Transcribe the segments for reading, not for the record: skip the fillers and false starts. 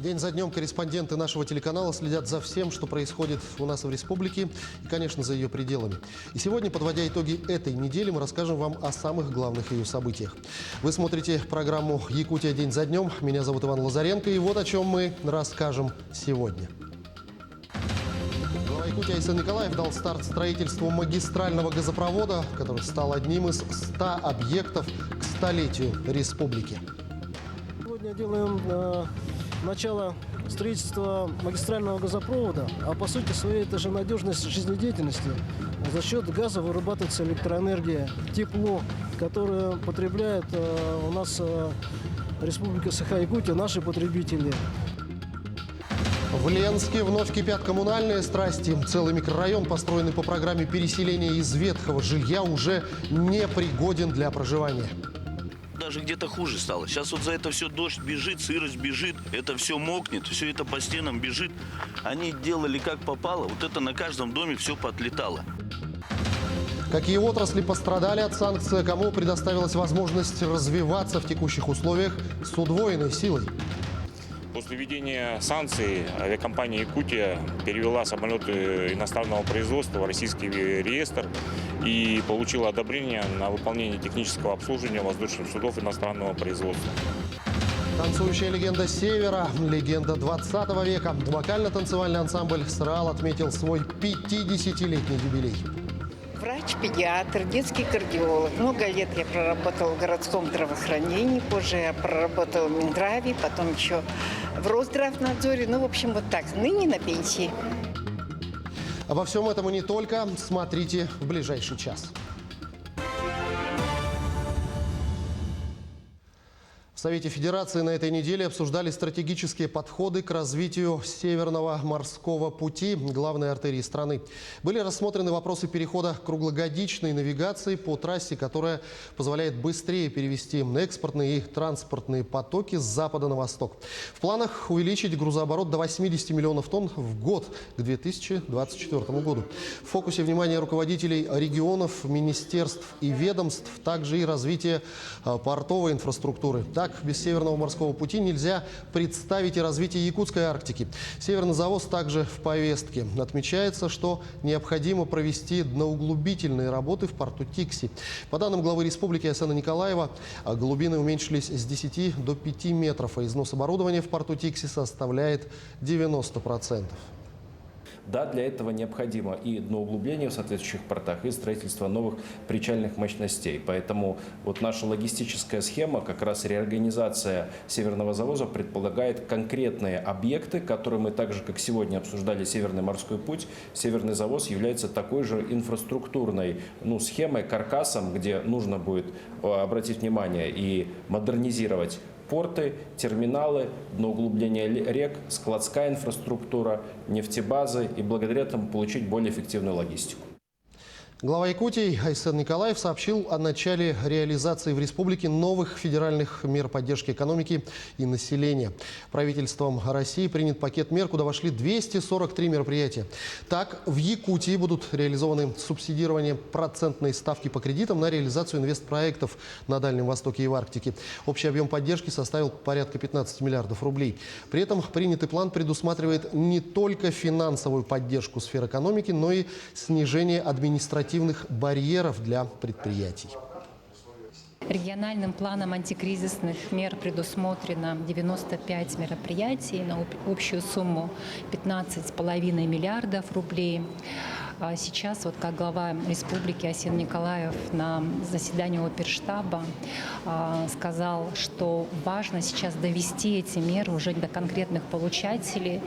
День за днем корреспонденты нашего телеканала следят за всем, что происходит у нас в республике и, конечно, за ее пределами. И сегодня, подводя итоги этой недели, мы расскажем вам о самых главных ее событиях. Вы смотрите программу «Якутия. День за днем». Меня зовут Иван Лазаренко, и вот о чем мы расскажем сегодня. Глава Якутии Айсен Николаев дал старт строительству магистрального газопровода, который стал одним из 100 объектов к столетию республики. Сегодня делаем начало строительства магистрального газопровода, а по сути своей это же надежность жизнедеятельности. За счет газа вырабатывается электроэнергия, тепло, которое потребляет у нас Республика Саха-Якутия, наши потребители. В Ленске вновь кипят коммунальные страсти. Целый микрорайон, построенный по программе переселения из ветхого жилья, уже не пригоден для проживания. Даже где-то хуже стало. Сейчас вот за это все дождь бежит, сырость бежит, это все мокнет, все это по стенам бежит. Они делали как попало, вот это на каждом доме все поотлетало. Какие отрасли пострадали от санкций, кому предоставилась возможность развиваться в текущих условиях с удвоенной силой? После введения санкций авиакомпания «Якутия» перевела самолеты иностранного производства в российский реестр и получила одобрение на выполнение технического обслуживания воздушных судов иностранного производства. Танцующая легенда Севера, легенда 20 века. Вокально-танцевальный ансамбль «Сраал» отметил свой 50-летний юбилей. Врач, педиатр, детский кардиолог. Много лет я проработала в городском здравоохранении, позже я проработала в Минздраве, потом еще в Росздравнадзоре. Ну, в общем, вот так. Ныне на пенсии. Обо всем этом и не только. Смотрите в ближайший час. В Совете Федерации на этой неделе обсуждали стратегические подходы к развитию Северного морского пути, главной артерии страны. Были рассмотрены вопросы перехода круглогодичной навигации по трассе, которая позволяет быстрее перевести экспортные и транспортные потоки с запада на восток. В планах увеличить грузооборот до 80 миллионов тонн в год к 2024 году. В фокусе внимания руководителей регионов, министерств и ведомств также и развитие портовой инфраструктуры. Так, без Северного морского пути нельзя представить и развитие якутской Арктики. Северный завоз также в повестке. Отмечается, что необходимо провести дноуглубительные работы в порту Тикси. По данным главы республики Айсена Николаева, глубины уменьшились с 10 до 5 метров, а износ оборудования в порту Тикси составляет 90%. Да, для этого необходимо и дноуглубление в соответствующих портах, и строительство новых причальных мощностей. Поэтому вот наша логистическая схема, как раз реорганизация Северного завоза, предполагает конкретные объекты, которые мы так же, как сегодня обсуждали Северный морской путь. Северный завоз является такой же инфраструктурной схемой, каркасом, где нужно будет обратить внимание и модернизировать порты, терминалы, дноуглубление рек, складская инфраструктура, нефтебазы и благодаря этому получить более эффективную логистику. Глава Якутии Айсен Николаев сообщил о начале реализации в республике новых федеральных мер поддержки экономики и населения. Правительством России принят пакет мер, куда вошли 243 мероприятия. Так, в Якутии будут реализованы субсидирование процентной ставки по кредитам на реализацию инвестпроектов на Дальнем Востоке и в Арктике. Общий объем поддержки составил порядка 15 миллиардов рублей. При этом принятый план предусматривает не только финансовую поддержку сфер экономики, но и снижение административных барьеров для предприятий. Региональным планом антикризисных мер предусмотрено 95 мероприятий на общую сумму 15,5 миллиардов рублей. Сейчас, как глава республики Айсен Николаев на заседании оперштаба сказал, что важно сейчас довести эти меры уже до конкретных получателей.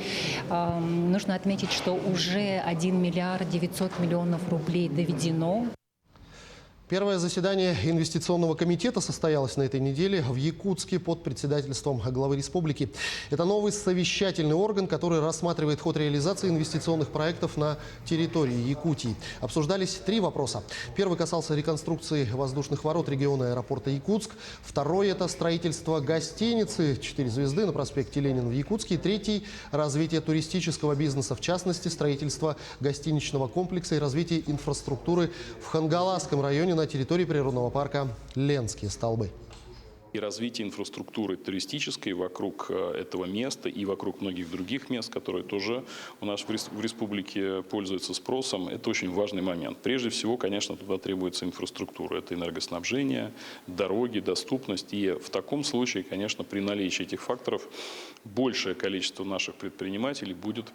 Нужно отметить, что уже 1 миллиард 900 миллионов рублей доведено. Первое заседание инвестиционного комитета состоялось на этой неделе в Якутске под председательством главы республики. Это новый совещательный орган, который рассматривает ход реализации инвестиционных проектов на территории Якутии. Обсуждались 3 вопроса. Первый касался реконструкции воздушных ворот региона аэропорта Якутск. Второй – это строительство гостиницы 4 звезды на проспекте Ленина в Якутске. И третий – развитие туристического бизнеса, в частности, строительство гостиничного комплекса и развитие инфраструктуры в Хангаласском районе на территории природного парка Ленские столбы. и развитие инфраструктуры туристической вокруг этого места и вокруг многих других мест, которые тоже у нас в республике пользуются спросом. Это очень важный момент. Прежде всего, конечно, туда требуется инфраструктура. Это энергоснабжение, дороги, доступность. И в таком случае, конечно, при наличии этих факторов большее количество наших предпринимателей будет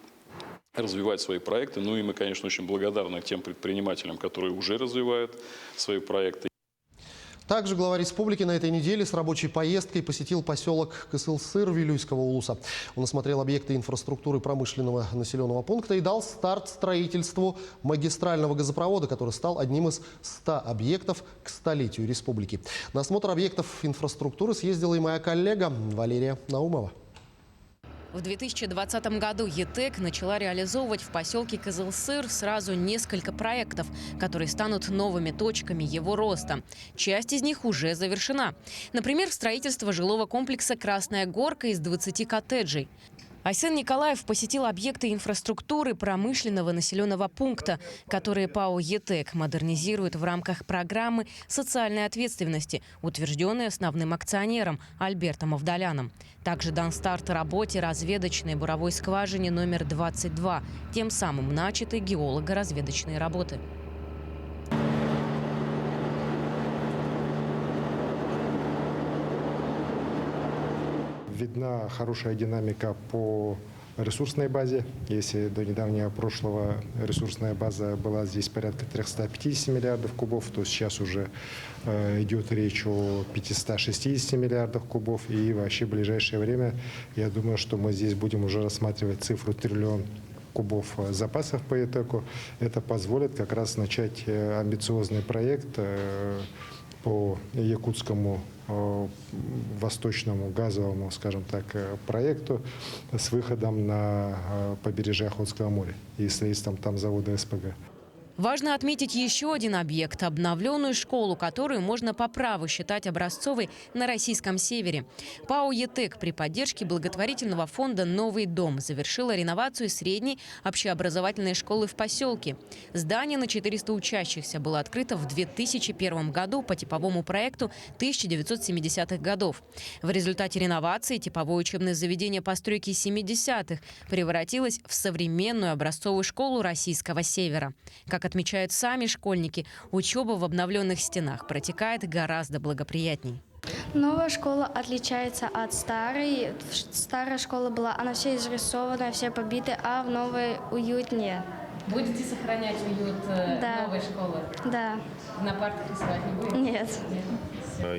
развивать свои проекты. Ну и мы, конечно, очень благодарны тем предпринимателям, которые уже развивают свои проекты. Также глава республики на этой неделе с рабочей поездкой посетил поселок Кысыл-Сыр Вилюйского улуса. Он осмотрел объекты инфраструктуры промышленного населенного пункта и дал старт строительству магистрального газопровода, который стал одним из 100 объектов к столетию республики. На осмотр объектов инфраструктуры съездила и моя коллега Валерия Наумова. В 2020 году ЕТЭК начала реализовывать в поселке Кызылсыр сразу несколько проектов, которые станут новыми точками его роста. Часть из них уже завершена. Например, строительство жилого комплекса «Красная горка» из 20 коттеджей. Айсен Николаев посетил объекты инфраструктуры промышленного населенного пункта, которые ПАО «ЕТЭК» модернизирует в рамках программы социальной ответственности, утвержденной основным акционером Альбертом Авдаляном. Также дан старт работе разведочной буровой скважине номер 22, тем самым начаты геолого-разведочные работы. Видна хорошая динамика по ресурсной базе. Если до недавнего прошлого ресурсная база была здесь порядка 350 миллиардов кубов, то сейчас уже идет речь о 560 миллиардах кубов. И вообще в ближайшее время, я думаю, что мы здесь будем уже рассматривать цифру триллион кубов запасов по ЕТЭКу. Это позволит как раз начать амбициозный проект по якутскому восточному газовому, скажем так, проекту с выходом на побережье Охотского моря и строительством там завода СПГ. Важно отметить еще один объект – обновленную школу, которую можно по праву считать образцовой на российском севере. ПАО «ЕТЭК» при поддержке благотворительного фонда «Новый дом» завершила реновацию средней общеобразовательной школы в поселке. Здание на 400 учащихся было открыто в 2001 году по типовому проекту 1970-х годов. В результате реновации типовое учебное заведение постройки 70-х превратилось в современную образцовую школу российского севера. Как отмечают сами школьники, учеба в обновленных стенах протекает гораздо благоприятней. Новая школа отличается от старой. Старая школа была, она вся изрисована, все побиты, а в новой уютнее. Будете сохранять уют новой школы? Да. На партах рисовать не будете? Нет.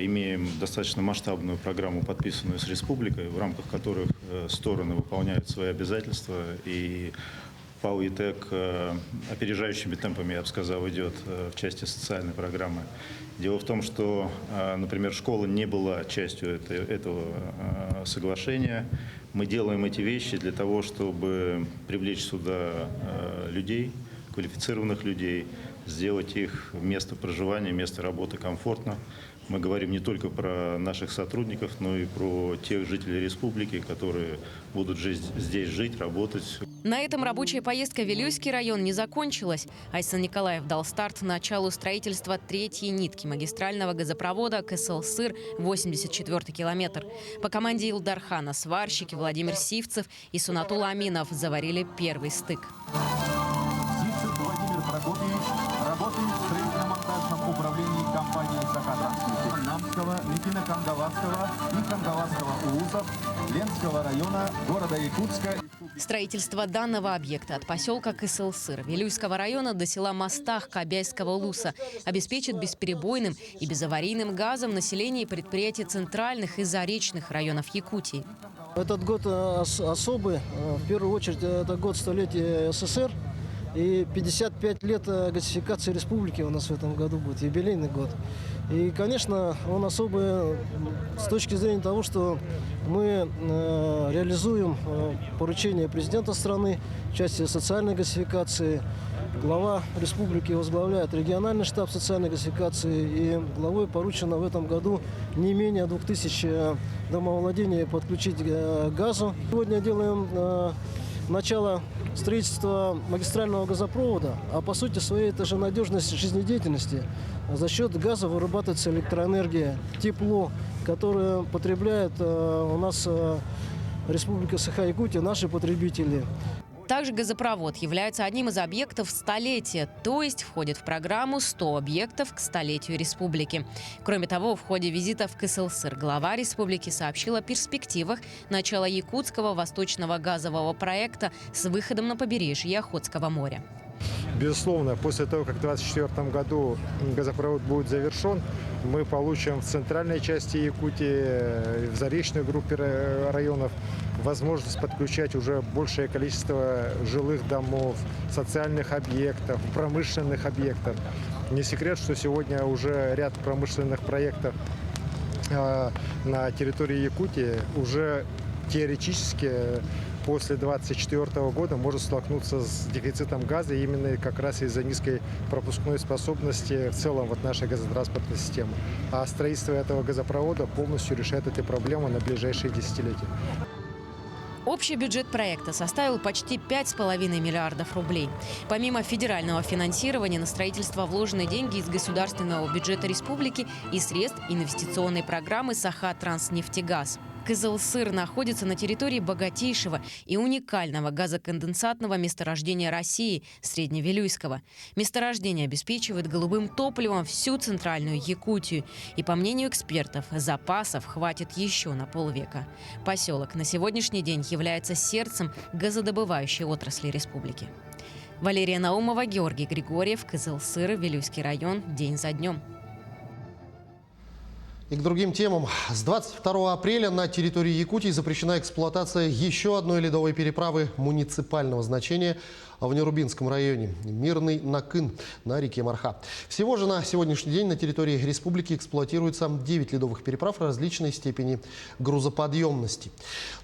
Имеем достаточно масштабную программу, подписанную с республикой, в рамках которых стороны выполняют свои обязательства. И ПАО «ЕТЭК» опережающими темпами, я бы сказал, идет в части социальной программы. Дело в том, что, например, школа не была частью этого соглашения. Мы делаем эти вещи для того, чтобы привлечь сюда людей, квалифицированных людей, сделать их место проживания, место работы комфортно. Мы говорим не только про наших сотрудников, но и про тех жителей республики, которые будут здесь жить, работать. На этом рабочая поездка в Вилюйский район не закончилась. Айсен Николаев дал старт началу строительства третьей нитки магистрального газопровода Кысыл-Сыр, 84-й километр. По команде Илдархана сварщики Владимир Сивцев и Сунатул Аминов заварили первый стык. Сивцев Владимир Прокопьевич работает в строительно-монтажном управлении компании «Сахатранс» Намского, Микино-Кангаласского и Кангаласского улусов Ленского района города Якутска. Строительство данного объекта от поселка Кысыл-Сыр Вилюйского района до села Мостах Кобяйского улуса обеспечит бесперебойным и безаварийным газом население и предприятия центральных и заречных районов Якутии. Этот год особый. В первую очередь, это год столетия СССР. И 55 лет газификации республики у нас в этом году будет, юбилейный год. И, конечно, он особый с точки зрения того, что мы реализуем поручение президента страны в части социальной газификации. Глава республики возглавляет региональный штаб социальной газификации, и главой поручено в этом году не менее 2000 домовладений подключить к газу. Сегодня делаем начало строительства магистрального газопровода, а по сути своей это же надежность жизнедеятельности. За счет газа вырабатывается электроэнергия, тепло. которые потребляют у нас Республика Саха-Якутия, наши потребители. Также газопровод является одним из объектов столетия, то есть входит в программу «100 объектов к столетию республики». Кроме того, в ходе визита в Кызылсыр глава республики сообщил о перспективах начала якутского восточного газового проекта с выходом на побережье Охотского моря. Безусловно, после того, как в 2024 году газопровод будет завершен, мы получим в центральной части Якутии, в заречной группе районов, возможность подключать уже большее количество жилых домов, социальных объектов, промышленных объектов. Не секрет, что сегодня уже ряд промышленных проектов на территории Якутии уже теоретически после 2024 года может столкнуться с дефицитом газа именно как раз из-за низкой пропускной способности в целом вот нашей газотранспортной системы. А строительство этого газопровода полностью решает эту проблему на ближайшие десятилетия. Общий бюджет проекта составил почти 5,5 миллиардов рублей. Помимо федерального финансирования на строительство вложены деньги из государственного бюджета республики и средств инвестиционной программы «Саха-Транснефтегаз». Кызылсыр находится на территории богатейшего и уникального газоконденсатного месторождения России – Средневилюйского. Месторождение обеспечивает голубым топливом всю центральную Якутию. И, по мнению экспертов, запасов хватит еще на полвека. Поселок на сегодняшний день является сердцем газодобывающей отрасли республики. Валерия Наумова, Георгий Григорьев, Кызылсыр, Вилюйский район. День за днем. И к другим темам. С 22 апреля на территории Якутии запрещена эксплуатация еще одной ледовой переправы муниципального значения в Нерубинском районе – Мирный Накын на реке Марха. Всего же на сегодняшний день на территории республики эксплуатируется 9 ледовых переправ различной степени грузоподъемности.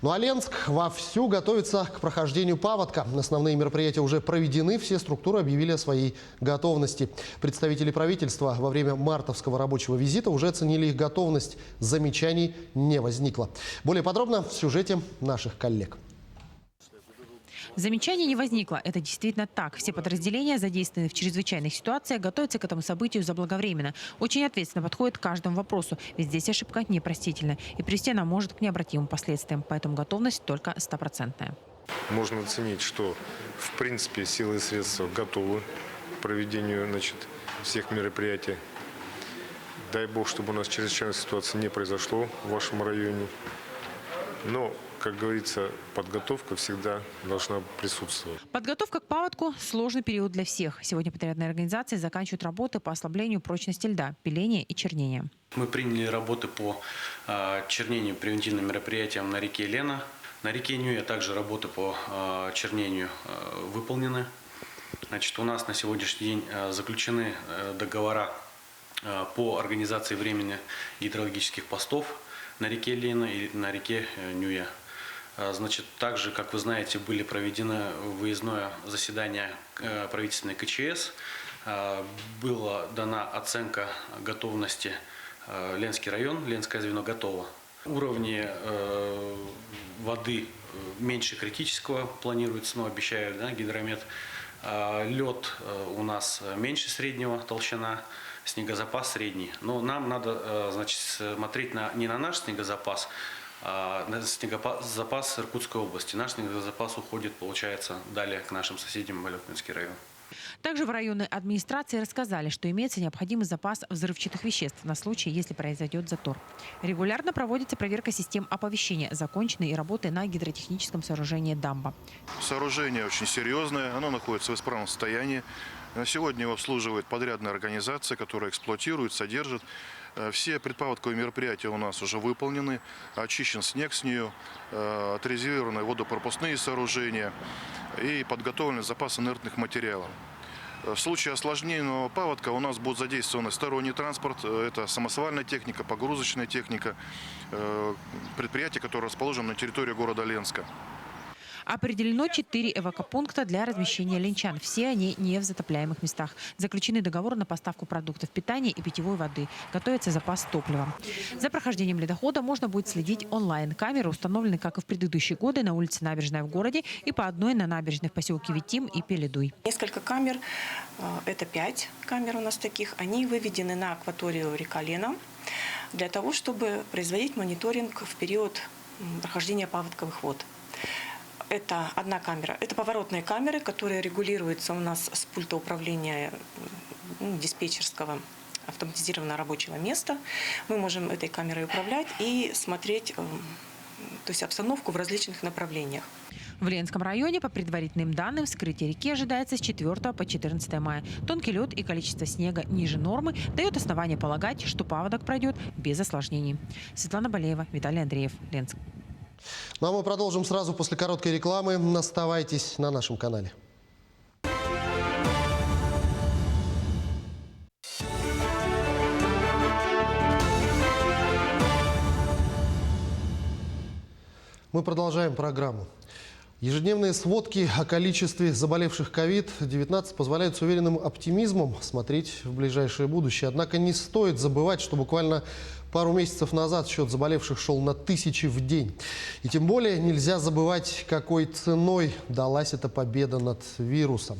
Ну а Ленск вовсю готовится к прохождению паводка. Основные мероприятия уже проведены, все структуры объявили о своей готовности. Представители правительства во время мартовского рабочего визита уже оценили их готовность. Замечаний не возникло. Более подробно в сюжете наших коллег. Замечаний не возникло. Это действительно так. Все подразделения, задействованные в чрезвычайных ситуациях, готовятся к этому событию заблаговременно. Очень ответственно подходят к каждому вопросу. Ведь здесь ошибка непростительна. И привести она может к необратимым последствиям. Поэтому готовность только 100%. Можно оценить, что в принципе силы и средства готовы к проведению всех мероприятий. Дай бог, чтобы у нас чрезвычайная ситуация не произошло в вашем районе. Но, как говорится, подготовка всегда должна присутствовать. Подготовка к паводку – сложный период для всех. Сегодня подрядные организации заканчивают работы по ослаблению прочности льда, пиления и чернения. Мы приняли работы по чернению, превентивным мероприятиям на реке Лена, на реке Нюя. Также работы по чернению выполнены. У нас на сегодняшний день заключены договора по организации временных гидрологических постов на реке Лена и на реке Нюя. Также, как вы знаете, были проведены выездное заседание правительственной КЧС. Была дана оценка готовности. Ленский район, Ленское звено готово. Уровни воды меньше критического планируется, но обещают, гидромет. Лед у нас меньше среднего толщина. Снегозапас средний. Но нам надо смотреть не на наш снегозапас, а на снегозапас Иркутской области. Наш снегозапас уходит, получается, далее к нашим соседям в Алекминский район. Также в районной администрации рассказали, что имеется необходимый запас взрывчатых веществ на случай, если произойдет затор. Регулярно проводится проверка систем оповещения, закончены и работы на гидротехническом сооружении дамба. Сооружение очень серьезное, оно находится в исправном состоянии. На сегодня его обслуживает подрядная организация, которая эксплуатирует, содержит. Все предпаводковые мероприятия у нас уже выполнены. Очищен снег с нее, отрезервированы водопропускные сооружения и подготовлен запас инертных материалов. В случае осложненного паводка у нас будет задействован сторонний транспорт. Это самосвальная техника, погрузочная техника. Предприятие, которое расположено на территории города Ленска. Определено 4 эвакопункта для размещения ленчан. Все они не в затопляемых местах. Заключены договоры на поставку продуктов питания и питьевой воды. Готовится запас топлива. За прохождением ледохода можно будет следить онлайн. Камеры установлены, как и в предыдущие годы, на улице Набережная в городе и по одной на набережной в поселке Витим и Пеледуй. Несколько камер, это 5 камер у нас таких. Они выведены на акваторию река Лена. для того, чтобы производить мониторинг в период прохождения паводковых вод. Это одна камера. Это поворотные камеры, которые регулируются у нас с пульта управления диспетчерского автоматизированного рабочего места. Мы можем этой камерой управлять и смотреть, то есть обстановку в различных направлениях. В Ленском районе, по предварительным данным, вскрытие реки ожидается с 4 по 14 мая. Тонкий лед и количество снега ниже нормы дает основание полагать, что паводок пройдет без осложнений. Светлана Болеева, Виталий Андреев, Ленск. Ну а мы продолжим сразу после короткой рекламы. Оставайтесь на нашем канале. Мы продолжаем программу. Ежедневные сводки о количестве заболевших COVID-19 позволяют с уверенным оптимизмом смотреть в ближайшее будущее. Однако не стоит забывать, что буквально пару месяцев назад счет заболевших шел на тысячи в день. И тем более нельзя забывать, какой ценой далась эта победа над вирусом.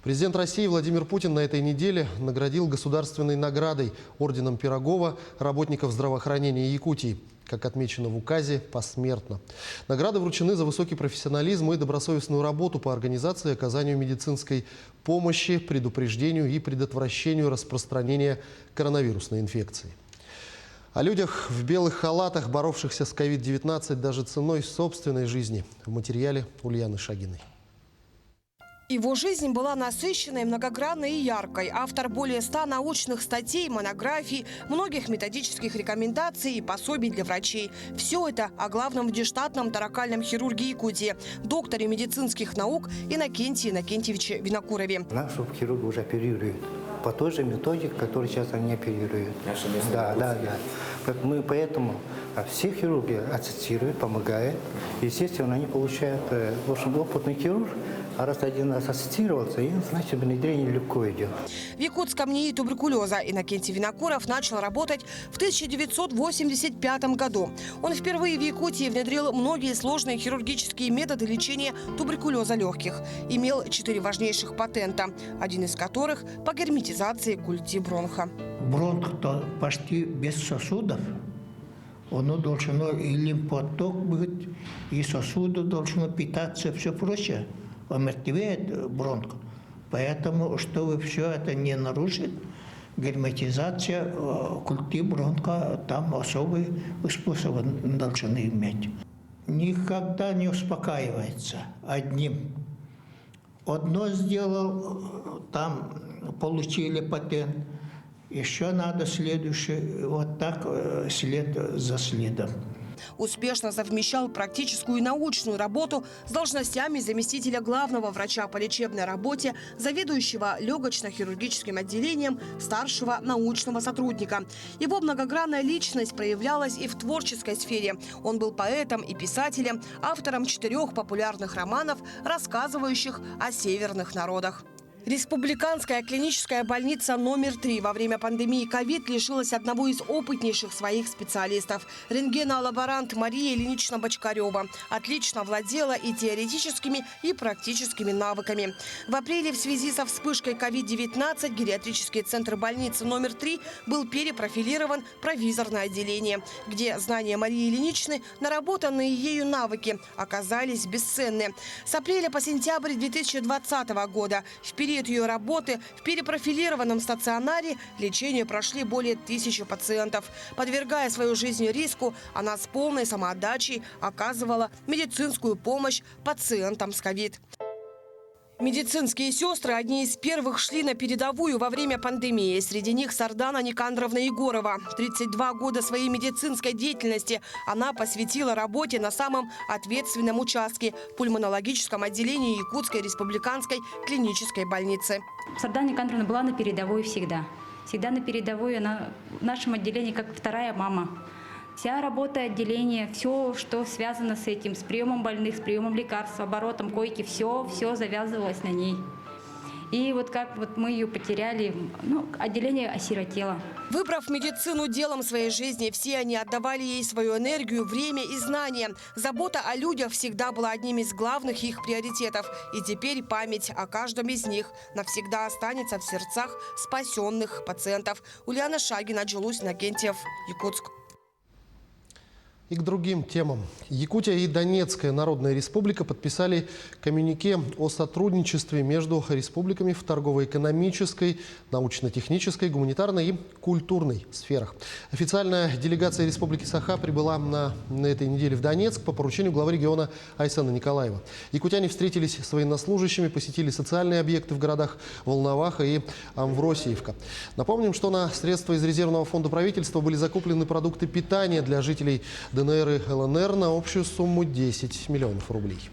Президент России Владимир Путин на этой неделе наградил государственной наградой орденом Пирогова работников здравоохранения Якутии. Как отмечено в указе, посмертно. Награды вручены за высокий профессионализм и добросовестную работу по организации и оказанию медицинской помощи, предупреждению и предотвращению распространения коронавирусной инфекции. О людях в белых халатах, боровшихся с COVID-19 даже ценой собственной жизни, в материале Ульяны Шагиной. Его жизнь была насыщенной, многогранной и яркой. Автор более 100 научных статей, монографий, многих методических рекомендаций и пособий для врачей. Все это о главном внештатном торакальном хирурге Якутии, докторе медицинских наук Иннокентии Иннокентьевиче Винокурове. Наши хирурги уже оперируют по той же методике, которую сейчас они оперируют. Да. Мы поэтому все хирурги ассоциируют, помогают. Естественно, они получают, в общем, опытный хирург. А раз один раз ассоциировался, и значит внедрение легко идет. В якутском НИИ туберкулеза Иннокентий Винокуров начал работать в 1985 году. Он впервые в Якутии внедрил многие сложные хирургические методы лечения туберкулеза легких. Имел 4 важнейших патента, один из которых по герметизации культи бронха. Бронх-то почти без сосудов. Оно должно и лимфоток быть, и сосуды должно питаться, все прочее. Омертвеет бронх. Поэтому, чтобы все это не нарушить, герметизация культи бронха, там особые способы должны иметь. Никогда не успокаивается одним. Одно сделал, там получили патент, еще надо следующее, вот так след за следом. Успешно совмещал практическую и научную работу с должностями заместителя главного врача по лечебной работе, заведующего легочно-хирургическим отделением, старшего научного сотрудника. Его многогранная личность проявлялась и в творческой сфере. Он был поэтом и писателем, автором 4 популярных романов, рассказывающих о северных народах. Республиканская клиническая больница номер 3 во время пандемии ковид лишилась одного из опытнейших своих специалистов. Рентгенолаборант Мария Ильинична Бочкарева отлично владела и теоретическими, и практическими навыками. В апреле в связи со вспышкой COVID-19 гериатрический центр больницы номер 3 был перепрофилирован в провизорное отделение, где знания Марии Ильиничны, наработанные ею навыки, оказались бесценны. С апреля по сентябрь 2020 года в период ее работы в перепрофилированном стационаре лечение прошли более 1000 пациентов. Подвергая свою жизнь риску, она с полной самоотдачей оказывала медицинскую помощь пациентам с ковид. Медицинские сестры одни из первых шли на передовую во время пандемии. Среди них Сардана Никандровна Егорова. 32 года своей медицинской деятельности она посвятила работе на самом ответственном участке – пульмонологическом отделении Якутской республиканской клинической больницы. Сардана Никандровна была на передовой всегда. Всегда на передовой. Она в нашем отделении как вторая мама. Вся работа отделения, все, что связано с этим, с приемом больных, с приемом лекарств, оборотом койки, все завязывалось на ней. И вот как вот мы ее потеряли, ну, отделение осиротело. Выбрав медицину делом своей жизни, все они отдавали ей свою энергию, время и знания. Забота о людях всегда была одним из главных их приоритетов. И теперь память о каждом из них навсегда останется в сердцах спасенных пациентов. Ульяна Шагина, Джулус Нагентьев, Якутск. И к другим темам. Якутия и Донецкая Народная Республика подписали коммюнике о сотрудничестве между республиками в торгово-экономической, научно-технической, гуманитарной и культурной сферах. Официальная делегация Республики Саха прибыла на этой неделе в Донецк по поручению главы региона Айсена Николаева. Якутяне встретились с военнослужащими, посетили социальные объекты в городах Волноваха и Амвросиевка. Напомним, что на средства из резервного фонда правительства были закуплены продукты питания для жителей ДНР и ЛНР на общую сумму 10 миллионов рублей.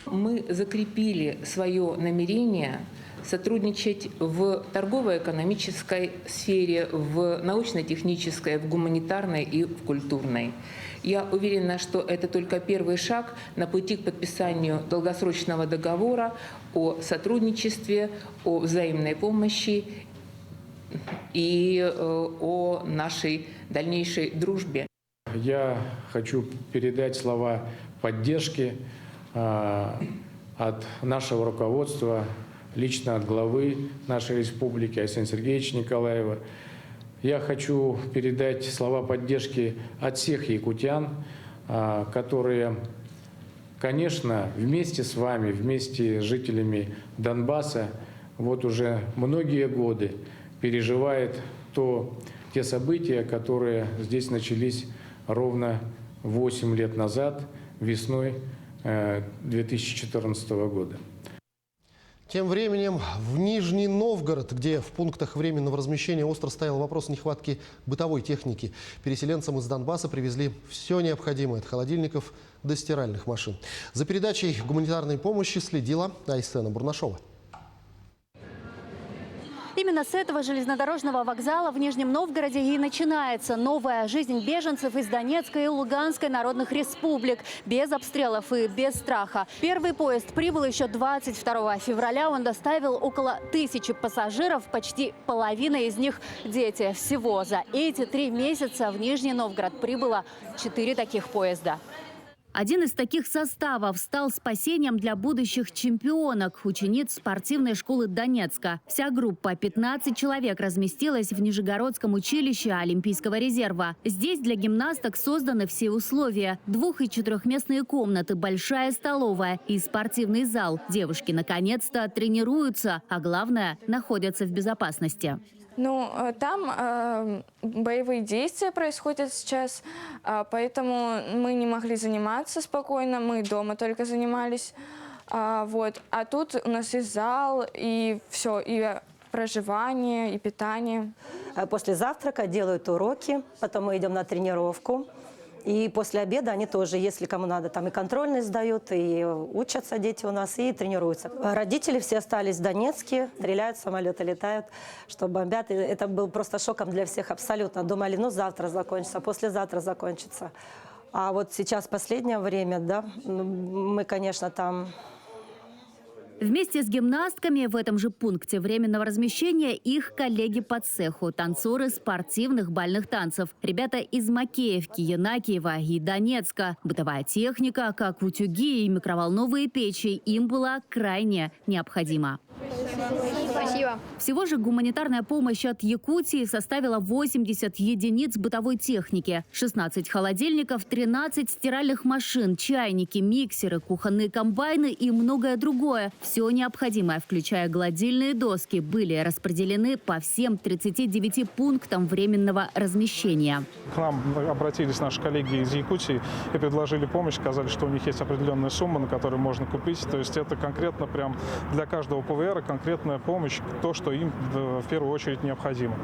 Мы закрепили свое намерение сотрудничать в торгово-экономической сфере, в научно-технической, в гуманитарной и в культурной. Я уверена, что это только первый шаг на пути к подписанию долгосрочного договора о сотрудничестве, о взаимной помощи и о нашей дальнейшей дружбе. Я хочу передать слова поддержки от нашего руководства, лично от главы нашей республики Айсена Сергеевича Николаева. Я хочу передать слова поддержки от всех якутян, которые, конечно, вместе с вами, вместе с жителями Донбасса вот уже многие годы переживает те события, которые здесь начались ровно 8 лет назад, весной 2014 года. Тем временем в Нижний Новгород, где в пунктах временного размещения остро стоял вопрос нехватки бытовой техники, переселенцам из Донбасса привезли все необходимое от холодильников до стиральных машин. За передачей гуманитарной помощи следила Айсена Бурнашова. Именно с этого железнодорожного вокзала в Нижнем Новгороде и начинается новая жизнь беженцев из Донецкой и Луганской народных республик. Без обстрелов и без страха. Первый поезд прибыл еще 22 февраля. Он доставил около 1000 пассажиров, почти половина из них дети. Всего за эти 3 месяца в Нижний Новгород прибыло 4 таких поезда. Один из таких составов стал спасением для будущих чемпионок, учениц спортивной школы Донецка. Вся группа, 15 человек, разместилась в Нижегородском училище Олимпийского резерва. Здесь для гимнасток созданы все условия. 2- и 4-местные комнаты, большая столовая и спортивный зал. Девушки наконец-то тренируются, а главное, находятся в безопасности. Ну, там боевые действия происходят сейчас, поэтому мы не могли заниматься спокойно, мы дома только занимались. Вот. А тут у нас есть зал, и все, и проживание, и питание. После завтрака делают уроки, потом мы идем на тренировку. И после обеда они тоже, если кому надо, там и контрольные сдают, и учатся дети у нас, и тренируются. Родители все остались в Донецке, стреляют, самолеты летают, что бомбят. И это был просто шоком для всех абсолютно. Думали, ну завтра закончится, послезавтра закончится. А вот сейчас, последнее время, да, мы, конечно, там... Вместе с гимнастками в этом же пункте временного размещения их коллеги по цеху, танцоры спортивных бальных танцев. Ребята из Макеевки, Янакиева и Донецка. Бытовая техника, как утюги и микроволновые печи, им была крайне необходима. Спасибо. Всего же гуманитарная помощь от Якутии составила 80 единиц бытовой техники. 16 холодильников, 13 стиральных машин, чайники, миксеры, кухонные комбайны и многое другое. Все необходимое, включая гладильные доски, были распределены по всем 39 пунктам временного размещения. К нам обратились наши коллеги из Якутии и предложили помощь, сказали, что у них есть определенная сумма, на которую можно купить. То есть это конкретно прям для каждого ПВР конкретная помощь помощь, то, что им в первую очередь необходимо.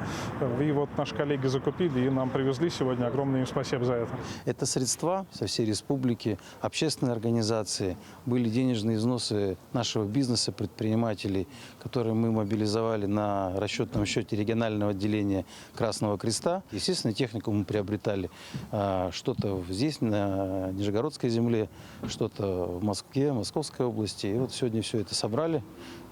И вот наши коллеги закупили и нам привезли сегодня. Огромное им спасибо за это. Это средства со всей республики, общественные организации, были денежные взносы нашего бизнеса, предпринимателей, которые мы мобилизовали на расчетном счете регионального отделения Красного Креста. Естественно, технику мы приобретали что-то здесь, на Нижегородской земле, что-то в Москве, Московской области. И вот сегодня все это собрали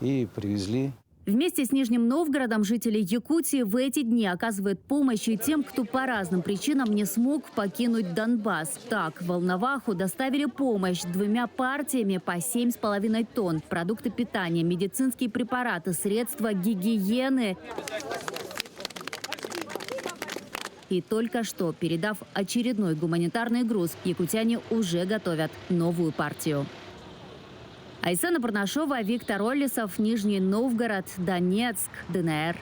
и привезли. Вместе с Нижним Новгородом жители Якутии в эти дни оказывают помощь и тем, кто по разным причинам не смог покинуть Донбасс. Так, в Волноваху доставили помощь 2 партиями по 7,5 тонн. Продукты питания, медицинские препараты, средства гигиены. И только что, передав очередной гуманитарный груз, якутяне уже готовят новую партию. Айсана Барнашова, Виктор Олесов, Нижний Новгород, Донецк, ДНР.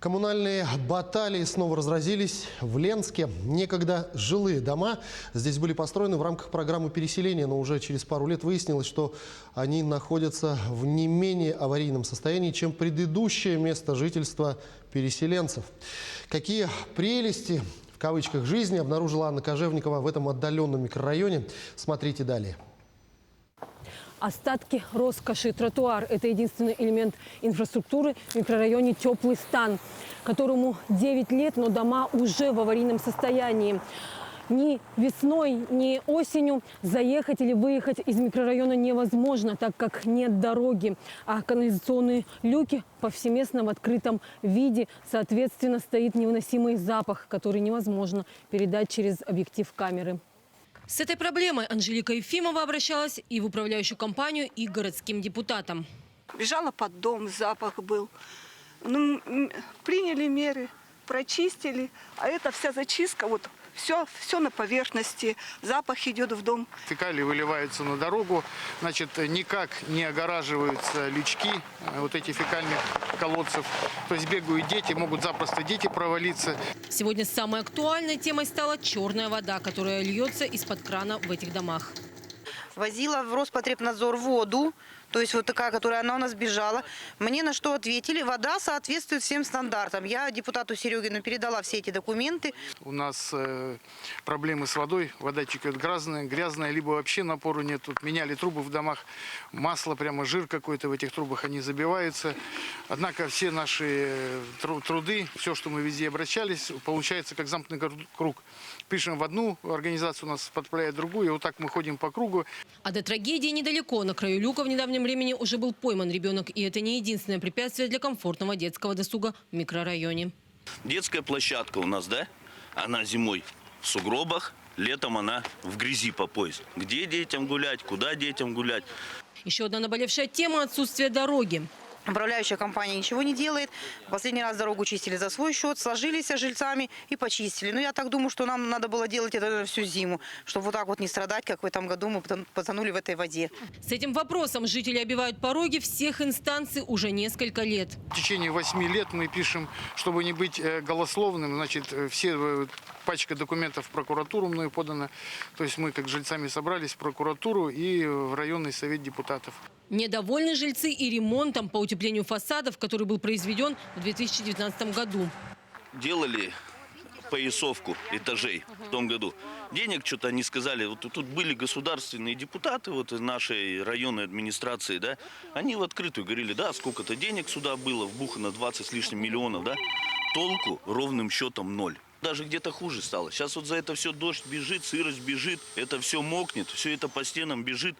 Коммунальные баталии снова разразились в Ленске. Некогда жилые дома здесь были построены в рамках программы переселения, но уже через пару лет выяснилось, что они находятся в не менее аварийном состоянии, чем предыдущее место жительства переселенцев. Какие прелести, в кавычках, жизни обнаружила Анна Кожевникова в этом отдаленном микрорайоне. Смотрите далее. Остатки роскоши. Тротуар – это единственный элемент инфраструктуры в микрорайоне «Теплый стан», которому 9 лет, но дома уже в аварийном состоянии. Ни весной, ни осенью заехать или выехать из микрорайона невозможно, так как нет дороги. А канализационные люки повсеместно в открытом виде. Соответственно, стоит невыносимый запах, который невозможно передать через объектив камеры. С этой проблемой Анжелика Ефимова обращалась и в управляющую компанию, и к городским депутатам. Бежала под дом, запах был. Ну, приняли меры, прочистили, а эта вся зачистка, вот все на поверхности, запах идет в дом. Фекалии выливаются на дорогу, значит, никак не огораживаются лючки вот этих фекальных колодцев. То есть бегают дети, могут запросто дети провалиться. Сегодня самой актуальной темой стала черная вода, которая льется из-под крана в этих домах. Возила в Роспотребнадзор воду, то есть вот такая, которая она у нас бежала. Мне на что ответили: вода соответствует всем стандартам. Я депутату Серегину передала все эти документы. У нас проблемы с водой, вода течет грязная, либо вообще напору нет. Тут меняли трубы в домах, масло, прямо жир какой-то в этих трубах, они забиваются. Однако все наши труды, все, что мы везде обращались, получается как замкнутый круг. Пишем в одну организацию, у нас подправляет другую, и вот так мы ходим по кругу. А до трагедии недалеко. На краю люка в недавнем времени уже был пойман ребенок. И это не единственное препятствие для комфортного детского досуга в микрорайоне. Детская площадка у нас, да? Она зимой в сугробах, летом она в грязи по пояс. Где детям гулять, куда детям гулять? Еще одна наболевшая тема – отсутствие дороги. Управляющая компания ничего не делает. Последний раз дорогу чистили за свой счет, сложились с жильцами и почистили. Но я так думаю, что нам надо было делать это всю зиму, чтобы вот так вот не страдать, как в этом году мы потонули в этой воде. С этим вопросом жители обивают пороги всех инстанций уже несколько лет. В течение 8 лет мы пишем, чтобы не быть голословным, значит, все пачка документов в прокуратуру мною подана. То есть мы как жильцами собрались в прокуратуру и в районный совет депутатов. Недовольны жильцы и ремонтом по утеплению фасадов, который был произведен в 2019 году. Делали поясовку этажей в том году. Денег что-то они сказали. Вот тут были государственные депутаты вот из нашей районной администрации, да. Они в открытую говорили: да, сколько-то денег сюда было, вбухано 20 с лишним миллионов, да. Толку ровным счетом 0. Даже где-то хуже стало. Сейчас вот за это все дождь бежит, сырость бежит, это все мокнет, все это по стенам бежит.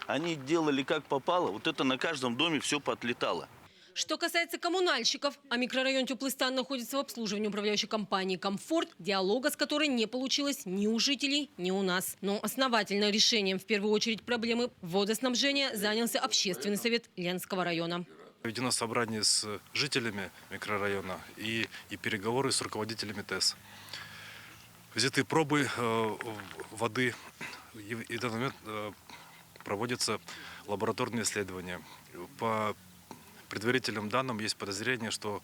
Они делали как попало, вот это на каждом доме все поотлетало. Что касается коммунальщиков, а микрорайон «Теплый стан» находится в обслуживании управляющей компании «Комфорт», диалога с которой не получилось ни у жителей, ни у нас. Но основательным решением в первую очередь проблемы водоснабжения занялся общественный совет Ленского района. Проведено собрание с жителями микрорайона и переговоры с руководителями ТЭС. Взяты пробы воды, и в данный момент проводятся лабораторные исследования. По предварительным данным есть подозрение, что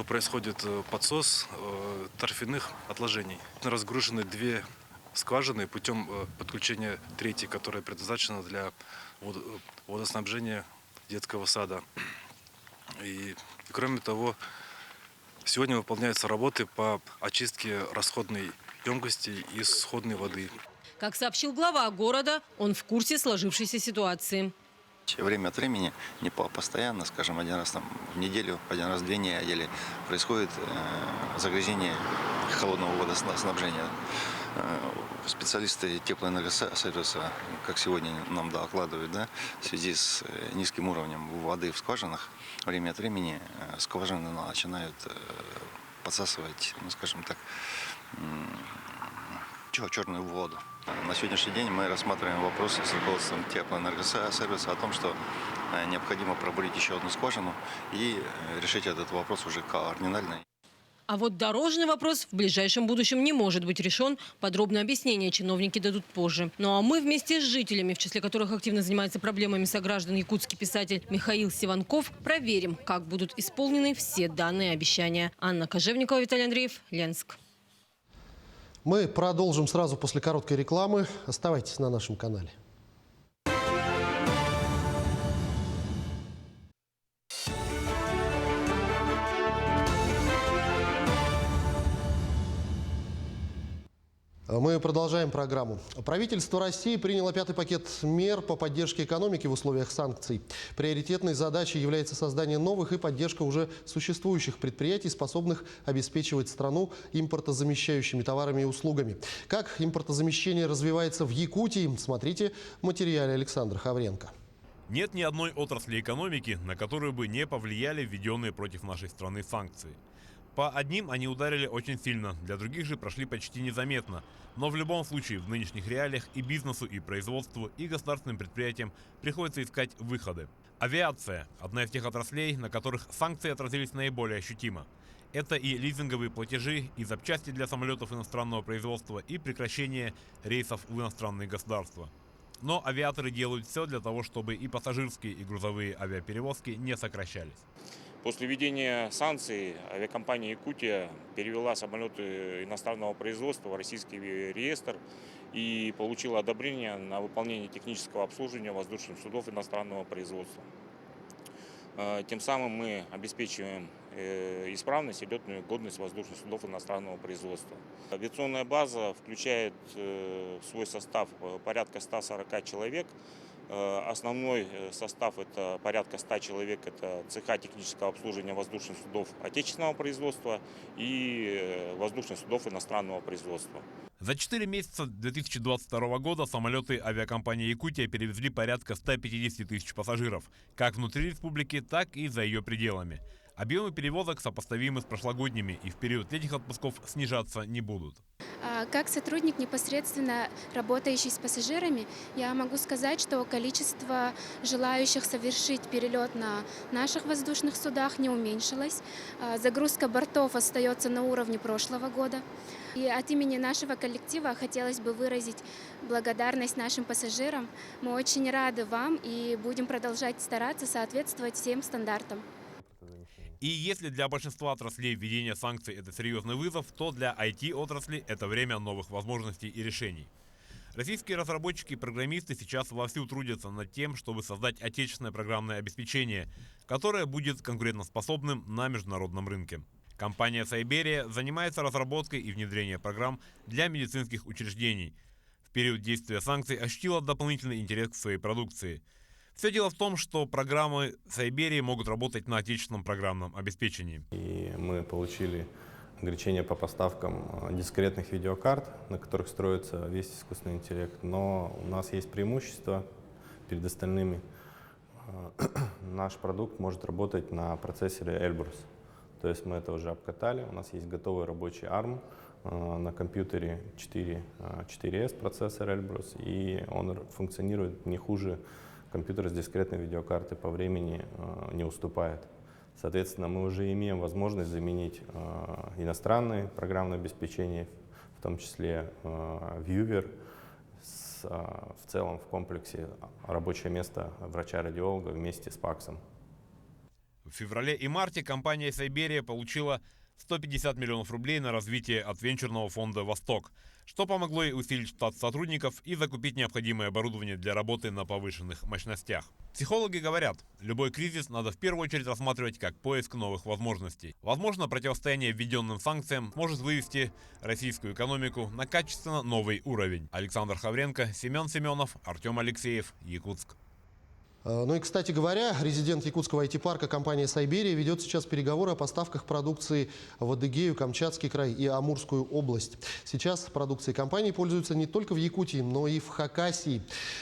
происходит подсос торфяных отложений. Разгружены 2 скважины путем подключения 3-й, которая предназначена для водоснабжения детского сада. И кроме того, сегодня выполняются работы по очистке расходной емкости и сходной воды. Как сообщил глава города, он в курсе сложившейся ситуации. Время от времени, не постоянно, скажем, один раз в неделю, один раз в 2 недели происходит загрязнение холодного водоснабжения. Специалисты теплоэнергосервиса, как сегодня нам докладывают, да, в связи с низким уровнем воды в скважинах, время от времени скважины начинают подсасывать, ну, скажем так, черную воду. На сегодняшний день мы рассматриваем вопросы с руководством теплоэнергосервиса о том, что необходимо пробурить еще одну скважину и решить этот вопрос уже кардинально. А вот дорожный вопрос в ближайшем будущем не может быть решен. Подробное объяснение чиновники дадут позже. Ну а мы вместе с жителями, в числе которых активно занимается проблемами сограждан якутский писатель Михаил Сиванков, проверим, как будут исполнены все данные обещания. Анна Кожевникова, Виталий Андреев, Ленск. Мы продолжим сразу после короткой рекламы. Оставайтесь на нашем канале. Мы продолжаем программу. Правительство России приняло 5-й пакет мер по поддержке экономики в условиях санкций. Приоритетной задачей является создание новых и поддержка уже существующих предприятий, способных обеспечивать страну импортозамещающими товарами и услугами. Как импортозамещение развивается в Якутии, смотрите в материале Александра Хавренко. Нет ни одной отрасли экономики, на которую бы не повлияли введенные против нашей страны санкции. По одним они ударили очень сильно, для других же прошли почти незаметно. Но в любом случае в нынешних реалиях и бизнесу, и производству, и государственным предприятиям приходится искать выходы. Авиация – одна из тех отраслей, на которых санкции отразились наиболее ощутимо. Это и лизинговые платежи, и запчасти для самолетов иностранного производства, и прекращение рейсов в иностранные государства. Но авиаторы делают все для того, чтобы и пассажирские, и грузовые авиаперевозки не сокращались. После введения санкций авиакомпания «Якутия» перевела самолеты иностранного производства в российский реестр и получила одобрение на выполнение технического обслуживания воздушных судов иностранного производства. Тем самым мы обеспечиваем исправность и летную годность воздушных судов иностранного производства. Авиационная база включает в свой состав порядка 140 человек. Основной состав – это порядка 100 человек, это цеха технического обслуживания воздушных судов отечественного производства и воздушных судов иностранного производства. За 4 месяца 2022 года самолеты авиакомпании «Якутия» перевезли порядка 150 тысяч пассажиров, как внутри республики, так и за ее пределами. Объемы перевозок сопоставимы с прошлогодними и в период летних отпусков снижаться не будут. Как сотрудник, непосредственно работающий с пассажирами, я могу сказать, что количество желающих совершить перелет на наших воздушных судах не уменьшилось. Загрузка бортов остается на уровне прошлого года. И от имени нашего коллектива хотелось бы выразить благодарность нашим пассажирам. Мы очень рады вам и будем продолжать стараться соответствовать всем стандартам. И если для большинства отраслей введение санкций – это серьезный вызов, то для IT-отрасли это время новых возможностей и решений. Российские разработчики и программисты сейчас вовсю трудятся над тем, чтобы создать отечественное программное обеспечение, которое будет конкурентоспособным на международном рынке. Компания Сайберия занимается разработкой и внедрением программ для медицинских учреждений. В период действия санкций ощутила дополнительный интерес к своей продукции. Все дело в том, что программы Сайберии могут работать на отечественном программном обеспечении. И мы получили ограничения по поставкам дискретных видеокарт, на которых строится весь искусственный интеллект. Но у нас есть преимущество перед остальными. Наш продукт может работать на процессоре Elbrus. То есть мы это уже обкатали. У нас есть готовый рабочий ARM на компьютере 4S процессор Elbrus, и он функционирует не хуже компьютер с дискретной видеокартой, по времени не уступает. Соответственно, мы уже имеем возможность заменить иностранные программное обеспечение, в том числе Viewer, в целом в комплексе рабочее место врача-радиолога вместе с ПАКСом. В феврале и марте компания Сайберия получила 150 миллионов рублей на развитие от венчурного фонда «Восток». что помогло ей усилить штат сотрудников и закупить необходимое оборудование для работы на повышенных мощностях. Психологи говорят, любой кризис надо в первую очередь рассматривать как поиск новых возможностей. Возможно, противостояние введенным санкциям может вывести российскую экономику на качественно новый уровень. Александр Хавренко, Семен Семенов, Артем Алексеев, Якутск. Ну и, кстати говоря, резидент якутского IT-парка компания «Сайберия» ведет сейчас переговоры о поставках продукции в Адыгею, Камчатский край и Амурскую область. Сейчас продукцией компании пользуются не только в Якутии, но и в Хакасии.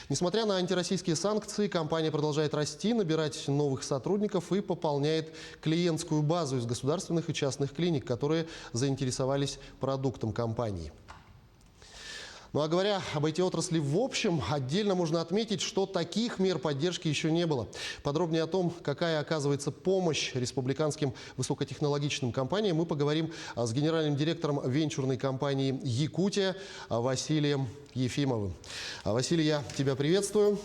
Несмотря на антироссийские санкции, компания продолжает расти, набирать новых сотрудников и пополняет клиентскую базу из государственных и частных клиник, которые заинтересовались продуктом компании. Ну а говоря об IT-отрасли в общем, отдельно можно отметить, что таких мер поддержки еще не было. Подробнее о том, какая оказывается помощь республиканским высокотехнологичным компаниям, мы поговорим с генеральным директором венчурной компании «Якутия» Василием Ефимовым. Василий, я тебя приветствую.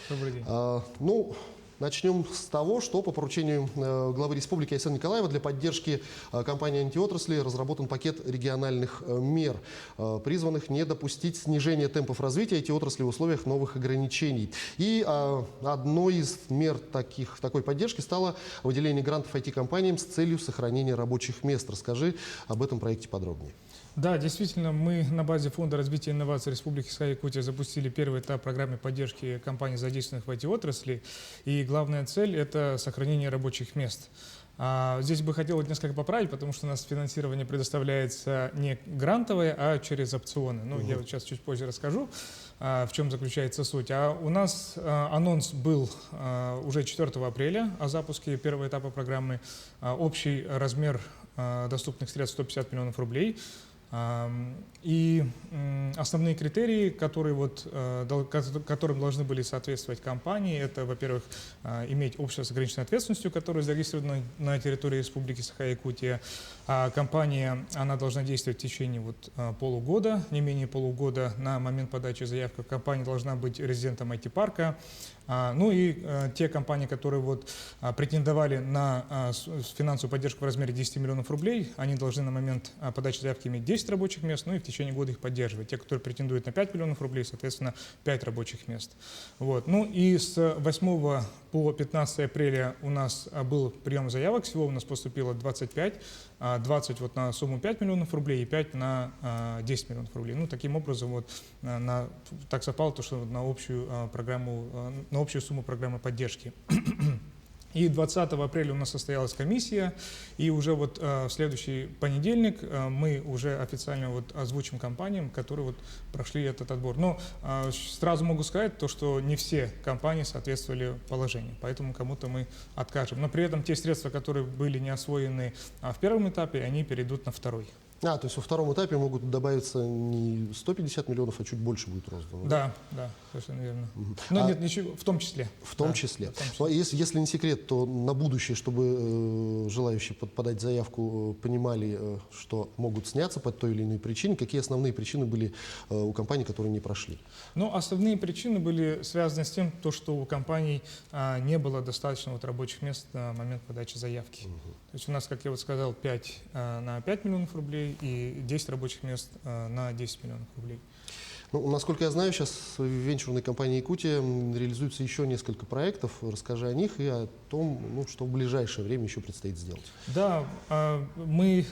Добрый день. Начнем с того, что по поручению главы республики Айсена Николаева для поддержки компании антиотрасли разработан пакет региональных мер, призванных не допустить снижения темпов развития IT-отрасли в условиях новых ограничений. И одной из мер такой поддержки стало выделение грантов IT-компаниям с целью сохранения рабочих мест. Расскажи об этом проекте подробнее. Да, действительно, мы на базе Фонда развития инноваций Республики Саха-Якутия запустили первый этап программы поддержки компаний, задействованных в IT-отрасли. И главная цель – это сохранение рабочих мест. Здесь бы хотел несколько поправить, потому что у нас финансирование предоставляется не грантовое, а через опционы. Я вот сейчас чуть позже расскажу, в чем заключается суть. А у нас анонс был уже 4 апреля о запуске первого этапа программы. Общий размер доступных средств 150 миллионов рублей. И основные критерии, которым должны были соответствовать компании, это, во-первых, иметь общество с ограниченной ответственностью, которое зарегистрировано на территории Республики Саха-Якутия. Компания, она должна действовать в течение полугода, не менее полугода на момент подачи заявки. Компания должна быть резидентом IT-парка. Те компании, которые претендовали на финансовую поддержку в размере 10 миллионов рублей, они должны на момент подачи заявки иметь 10 рабочих мест, и в течение года их поддерживать. Те, которые претендуют на 5 миллионов рублей, соответственно, 5 рабочих мест. И с 8 по 15 апреля у нас был прием заявок, всего у нас поступило 25, 20 на сумму 5 миллионов рублей и 5 на 10 миллионов рублей. Таким образом, так совпало, что на общую сумму программы поддержки. И 20 апреля у нас состоялась комиссия, и уже в следующий понедельник мы уже официально озвучим компаниям, которые прошли этот отбор. Но сразу могу сказать, что не все компании соответствовали положению, поэтому кому-то мы откажем. Но при этом те средства, которые были не освоены в первом этапе, они перейдут на второй. То есть во втором этапе могут добавиться не 150 миллионов, а чуть больше будет роздано. Да, совершенно верно. Нет, ничего, в том числе. В том числе. Если не секрет, то на будущее, чтобы желающие подать заявку понимали, что могут сняться по той или иной причине, какие основные причины были у компаний, которые не прошли? Основные причины были связаны с тем, что у компаний не было достаточно рабочих мест на момент подачи заявки. То есть у нас, как я сказал, 5 на 5 миллионов рублей и 10 рабочих мест на 10 миллионов рублей. Насколько я знаю, сейчас в венчурной компании «Якутия» реализуется еще несколько проектов. Расскажи о них и о том, что в ближайшее время еще предстоит сделать. Да, мы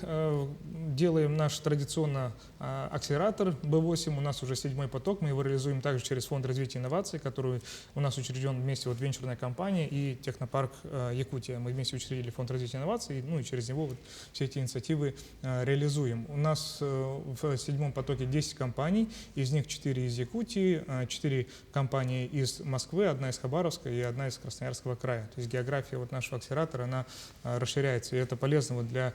делаем наш традиционно акселератор B8, у нас уже 7-й поток, мы его реализуем также через Фонд развития инноваций, который у нас учрежден вместе венчурная компания и Технопарк Якутия. Мы вместе учредили Фонд развития инноваций, и через него все эти инициативы реализуем. У нас в 7-м потоке 10 компаний, из них 4 из Якутии, 4 компании из Москвы, 1 из Хабаровска и 1 из Красноярского края. То есть география нашего акселератора, она расширяется, и это полезно для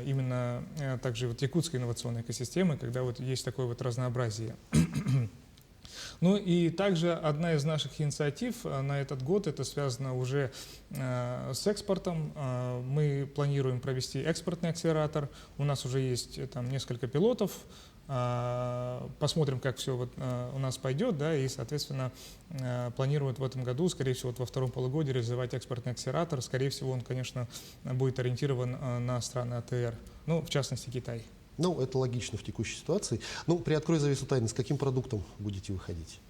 именно также якутской инновационной экосистемы, когда есть такое разнообразие. И также одна из наших инициатив на этот год, это связано уже с экспортом. Мы планируем провести экспортный акселератор. У нас уже есть несколько пилотов. Посмотрим, как все у нас пойдет, и, соответственно, планируют в этом году, скорее всего, во втором полугодии реализовать экспортный акселератор. Скорее всего, он, конечно, будет ориентирован на страны АТР, в частности, Китай. Ну, это логично в текущей ситуации. Ну, приоткрой завесу тайны, с каким продуктом будете выходить?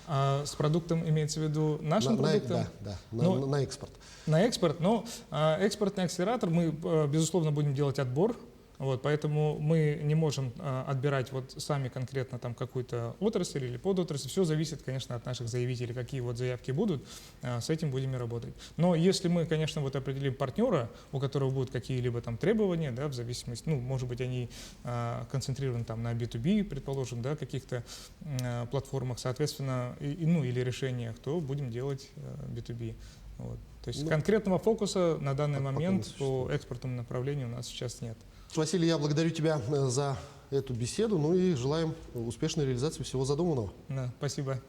С продуктом имеется в виду нашим продуктом? Да, Ну, на экспорт. На экспорт, но экспортный акселератор мы, безусловно, будем делать отбор. Вот, поэтому мы не можем отбирать вот сами конкретно там какую-то отрасль или подотрасль. Все зависит, конечно, от наших заявителей, какие вот заявки будут, с этим будем и работать. Но если мы, конечно, вот определим партнера, у которого будут какие-либо там требования, да, в зависимости, ну, может быть, они концентрированы там на B2B, предположим, да, каких-то платформах, соответственно, или решениях, то будем делать B2B. Вот. То есть конкретного фокуса на данный момент по экспортному направлению у нас сейчас нет. Василий, я благодарю тебя за эту беседу, ну и желаем успешной реализации всего задуманного. Да, спасибо.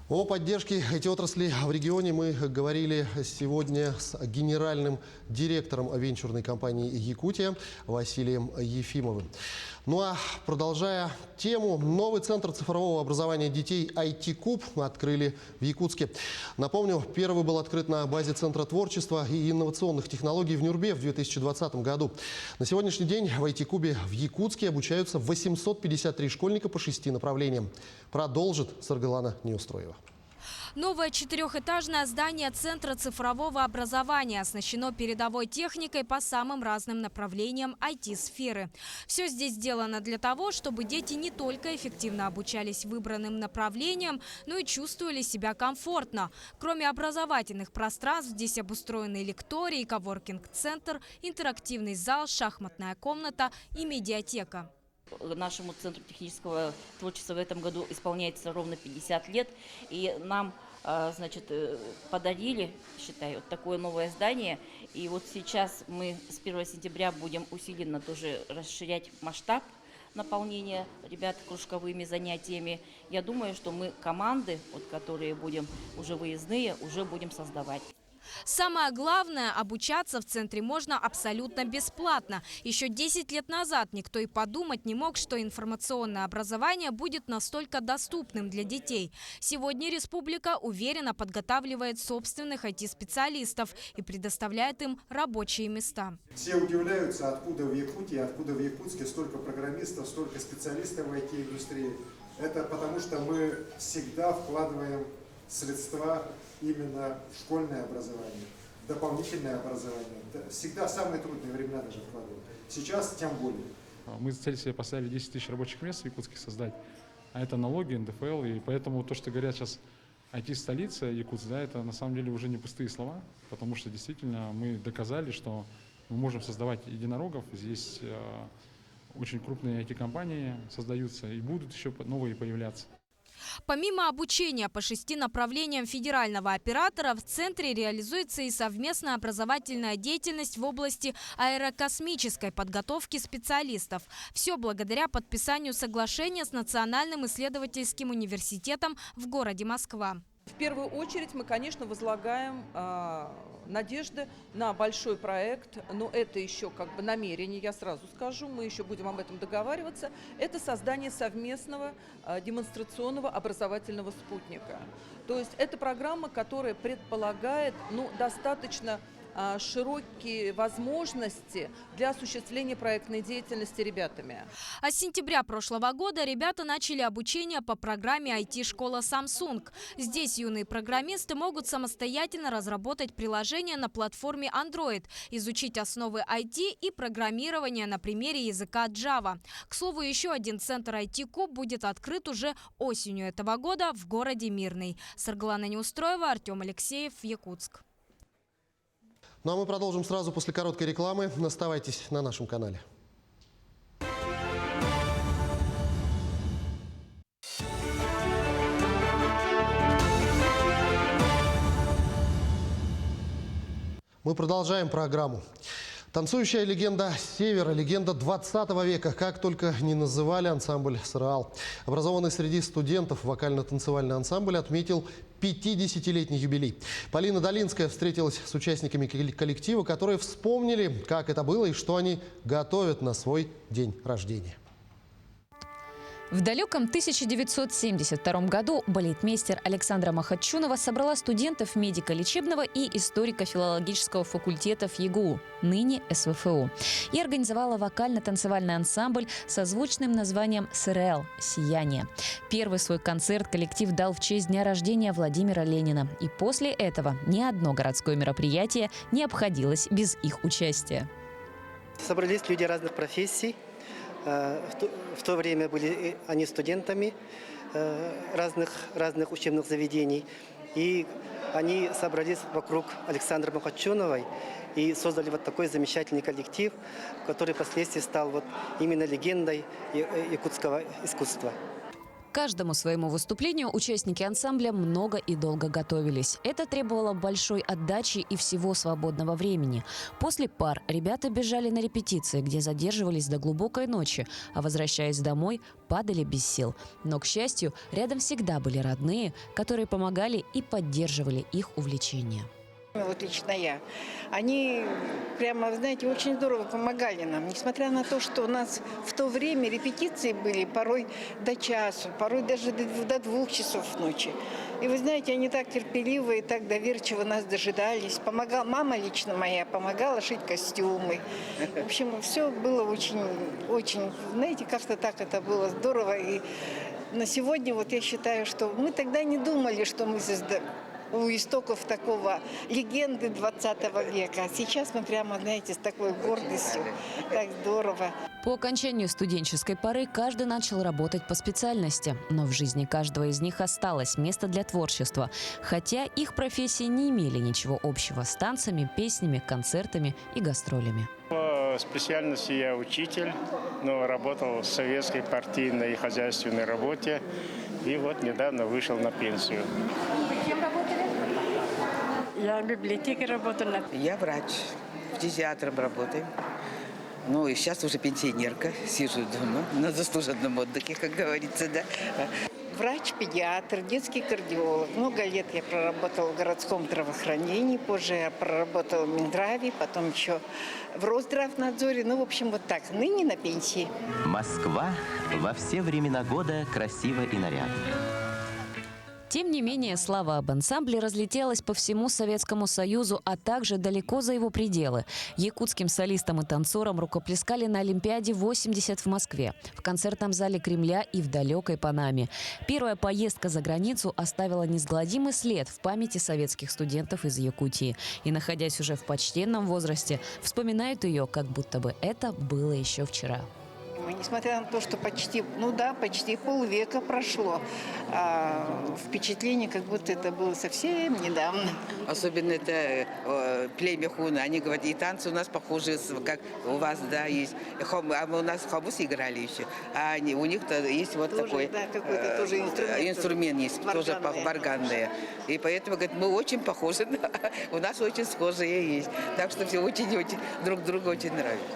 О поддержке этой отрасли в регионе мы говорили сегодня с генеральным директором венчурной компании «Якутия» Василием Ефимовым. Ну а продолжая тему, новый центр цифрового образования детей IT-Куб открыли в Якутске. Напомню, первый был открыт на базе Центра творчества и инновационных технологий в Нюрбе в 2020 году. На сегодняшний день в IT-Кубе в Якутске обучаются 853 школьника по 6 направлениям. Продолжит Саргалана Неустроева. Новое четырехэтажное здание Центра цифрового образования оснащено передовой техникой по самым разным направлениям IT-сферы. Все здесь сделано для того, чтобы дети не только эффективно обучались выбранным направлениям, но и чувствовали себя комфортно. Кроме образовательных пространств, здесь обустроены лектории, коворкинг-центр, интерактивный зал, шахматная комната и медиатека. Нашему Центру технического творчества в этом году исполняется ровно 50 лет. И нам, значит, подарили, считаю, вот такое новое здание. И вот сейчас мы с 1 сентября будем усиленно тоже расширять масштаб наполнения ребят кружковыми занятиями. Я думаю, что мы команды, вот, которые будем уже выездные, уже будем создавать. Самое главное, обучаться в центре можно абсолютно бесплатно. Еще 10 лет назад никто и подумать не мог, что информационное образование будет настолько доступным для детей. Сегодня республика уверенно подготавливает собственных IT-специалистов и предоставляет им рабочие места. Все удивляются, откуда в Якутии, откуда в Якутске столько программистов, столько специалистов в IT-индустрии. Это потому, что мы всегда вкладываем средства именно в школьное образование, дополнительное образование. Всегда в самые трудные времена даже вкладываем. Сейчас тем более. Мы цель себе поставили 10 тысяч рабочих мест в Якутске создать, а это налоги, НДФЛ, и поэтому то, что говорят сейчас IT-столица Якутск, да, это на самом деле уже не пустые слова, потому что действительно мы доказали, что мы можем создавать единорогов. Здесь очень крупные IT-компании создаются и будут еще новые появляться. Помимо обучения по 6 направлениям федерального оператора, в центре реализуется и совместная образовательная деятельность в области аэрокосмической подготовки специалистов. Все благодаря подписанию соглашения с Национальным исследовательским университетом в городе Москва. В первую очередь мы, конечно, возлагаем надежды на большой проект, но это еще как бы намерение, я сразу скажу, мы еще будем об этом договариваться. Это создание совместного демонстрационного образовательного спутника. То есть это программа, которая предполагает достаточно широкие возможности для осуществления проектной деятельности ребятами. А с сентября прошлого года ребята начали обучение по программе IT-школа Samsung. Здесь юные программисты могут самостоятельно разработать приложение на платформе Android, изучить основы IT и программирования на примере языка Java. К слову, еще один центр IT-Куб будет открыт уже осенью этого года в городе Мирный. Саргалана Неустроева, Артем Алексеев, Якутск. Ну а мы продолжим сразу после короткой рекламы. Оставайтесь на нашем канале. Мы продолжаем программу. Танцующая легенда Севера, легенда 20 века, как только не называли ансамбль «Сараал». Образованный среди студентов вокально-танцевальный ансамбль отметил 50-летний юбилей. Полина Долинская встретилась с участниками коллектива, которые вспомнили, как это было и что они готовят на свой день рождения. В далеком 1972 году балетмейстер Александра Махачунова собрала студентов медико-лечебного и историко-филологического факультетов ЕГУ, ныне СВФУ, и организовала вокально-танцевальный ансамбль со звучным названием «СРЛ» – «Сияние». Первый свой концерт коллектив дал в честь дня рождения Владимира Ленина. И после этого ни одно городское мероприятие не обходилось без их участия. Собрались люди разных профессий. В то время были они студентами разных учебных заведений. И они собрались вокруг Александры Махачуновой и создали вот такой замечательный коллектив, который впоследствии стал вот именно легендой якутского искусства. К каждому своему выступлению участники ансамбля много и долго готовились. Это требовало большой отдачи и всего свободного времени. После пар ребята бежали на репетиции, где задерживались до глубокой ночи, а возвращаясь домой, падали без сил. Но, к счастью, рядом всегда были родные, которые помогали и поддерживали их увлечения. Вот лично я. Они прямо, вы знаете, очень здорово помогали нам. Несмотря на то, что у нас в то время репетиции были порой до часу, порой даже до 2 часов ночи. И вы знаете, они так терпеливо и так доверчиво нас дожидались. Мама лично моя помогала шить костюмы. В общем, все было очень, знаете, как-то так это было здорово. И на сегодня вот я считаю, что мы тогда не думали, что мы у истоков такого легенды 20 века. Сейчас мы прямо, знаете, с такой гордостью. Так здорово. По окончанию студенческой поры каждый начал работать по специальности. Но в жизни каждого из них осталось место для творчества. Хотя их профессии не имели ничего общего с танцами, песнями, концертами и гастролями. По специальности я учитель, но работал в советской партийной и хозяйственной работе. И вот недавно вышел на пенсию. Кем работали? Я в библиотеке работала. Я врач, фтизиатром работаю. Ну и сейчас уже пенсионерка, сижу дома на заслуженном отдыхе, как говорится, да. Врач, педиатр, детский кардиолог. Много лет я проработала в городском здравоохранении, позже я проработала в Минздраве, потом еще в Росздравнадзоре. Ну, в общем, вот так. Ныне на пенсии. Москва во все времена года красива и нарядна. Тем не менее, слава об ансамбле разлетелась по всему Советскому Союзу, а также далеко за его пределы. Якутским солистам и танцорам рукоплескали на Олимпиаде 80 в Москве, в концертном зале Кремля и в далекой Панаме. Первая поездка за границу оставила неизгладимый след в памяти советских студентов из Якутии. И, находясь уже в почтенном возрасте, вспоминают ее, как будто бы это было еще вчера. Несмотря на то, что почти полвека прошло, впечатление, как будто это было совсем недавно. Особенно это племя хуна. Они говорят, и танцы у нас похожи, как у вас, да, есть. А мы у нас хомус играли еще. А у них-то есть вот тоже, такой да, тоже инструмент есть, тоже варганные. И поэтому, говорят, мы очень похожи, у нас очень схожие есть. Так что все очень-очень друг другу очень нравится.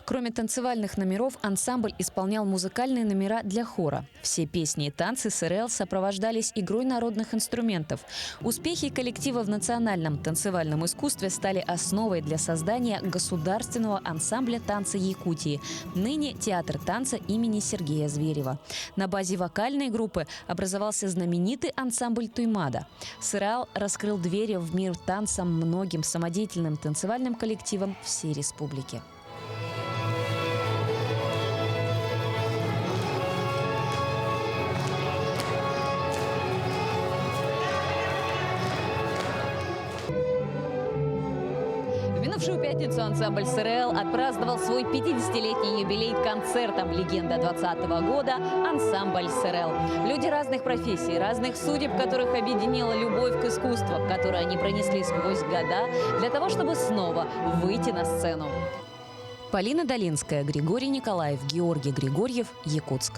Кроме танцевальных номеров, ансамбль исполнял музыкальные номера для хора. Все песни и танцы СРЛ сопровождались игрой народных инструментов. Успехи коллектива в национальном танцевальном искусстве стали основой для создания государственного ансамбля танца Якутии, ныне театр танца имени Сергея Зверева. На базе вокальной группы образовался знаменитый ансамбль Туймада. СРЛ раскрыл двери в мир танца многим самодеятельным танцевальным коллективам всей республики. В минувшую пятницу ансамбль СРЛ отпраздновал свой 50-летний юбилей концертом «Легенда 2020 года» ансамбль СРЛ. Люди разных профессий, разных судеб, которых объединила любовь к искусству, которую они пронесли сквозь года, для того, чтобы снова выйти на сцену. Полина Долинская, Григорий Николаев, Георгий Григорьев, Якутск.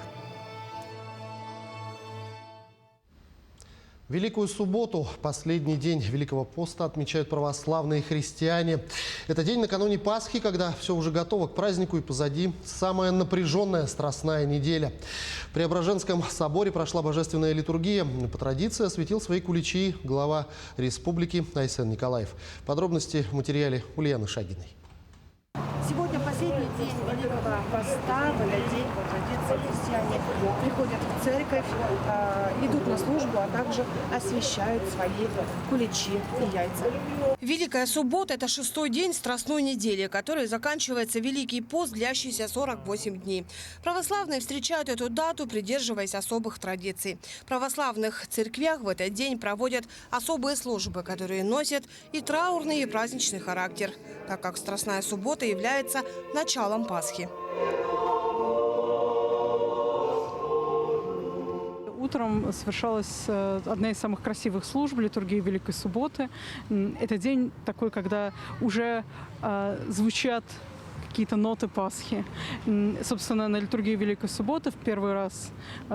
Великую субботу, последний день Великого поста, отмечают православные христиане. Это день накануне Пасхи, когда все уже готово к празднику и позади самая напряженная страстная неделя. В Преображенском соборе прошла божественная литургия. По традиции осветил свои куличи глава республики Айсен Николаев. Подробности в материале Ульяны Шагиной. Сегодня последний день Великого поста, в этот день по традиции все христиане приходят в церковь, идут на службу, а также освящают свои куличи и яйца. Великая суббота – это 6-й день Страстной недели, который заканчивается Великий пост, длящийся 48 дней. Православные встречают эту дату, придерживаясь особых традиций. В православных церквях в этот день проводят особые службы, которые носят и траурный, и праздничный характер, так как Страстная суббота является началом Пасхи. Утром совершалась одна из самых красивых служб литургии Великой Субботы. Это день такой, когда уже звучат какие-то ноты Пасхи. Собственно, на литургии Великой Субботы в первый раз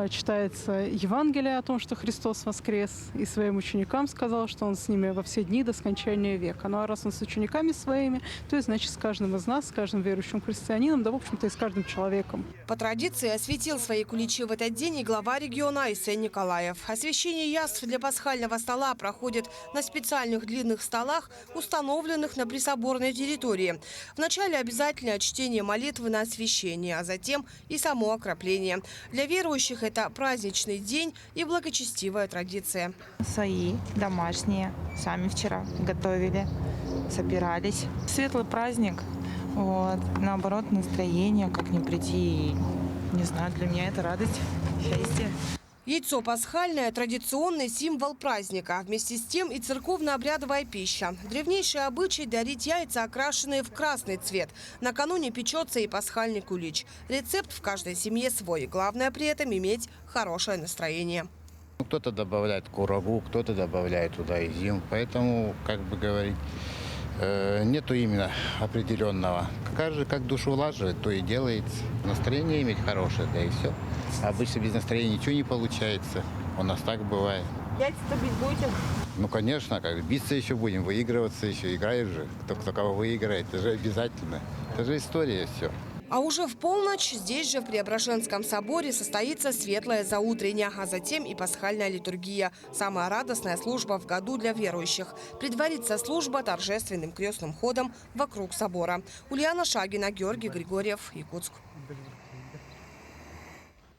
читается Евангелие о том, что Христос воскрес, и своим ученикам сказал, что Он с ними во все дни до скончания века. Ну а раз Он с учениками своими, то есть, значит, с каждым из нас, с каждым верующим христианином, да, в общем-то, и с каждым человеком. По традиции осветил свои куличи в этот день и глава региона Айсен Николаев. Освящение яств для пасхального стола проходит на специальных длинных столах, установленных на присоборной территории. Вначале обязательно чтение молитвы на освящение, а затем и само окропление. Для верующих это праздничный день и благочестивая традиция. Свои, домашние, сами вчера готовили, собирались. Светлый праздник, вот. Наоборот, настроение, как не прийти, не знаю, для меня это радость, счастье. Яйцо пасхальное – традиционный символ праздника, вместе с тем и церковно-обрядовая пища. Древнейший обычай – дарить яйца, окрашенные в красный цвет. Накануне печется и пасхальный кулич. Рецепт в каждой семье свой. Главное при этом иметь хорошее настроение. Кто-то добавляет курагу, кто-то добавляет туда изюм. Поэтому, как бы говорить, нету именно определенного. Каждый как душу улаживает, то и делает. Настроение иметь хорошее, да и все. Обычно без настроения ничего не получается. У нас так бывает. Яйца-то бить будете? Ну, конечно, как биться еще будем, выигрываться еще. Играет же. Кто кого выиграет, это же обязательно. Это же история все. А уже в полночь здесь же, в Преображенском соборе, состоится светлая заутренняя, а затем и пасхальная литургия. Самая радостная служба в году для верующих. Предварится служба торжественным крестным ходом вокруг собора. Ульяна Шагина, Георгий Григорьев, Якутск.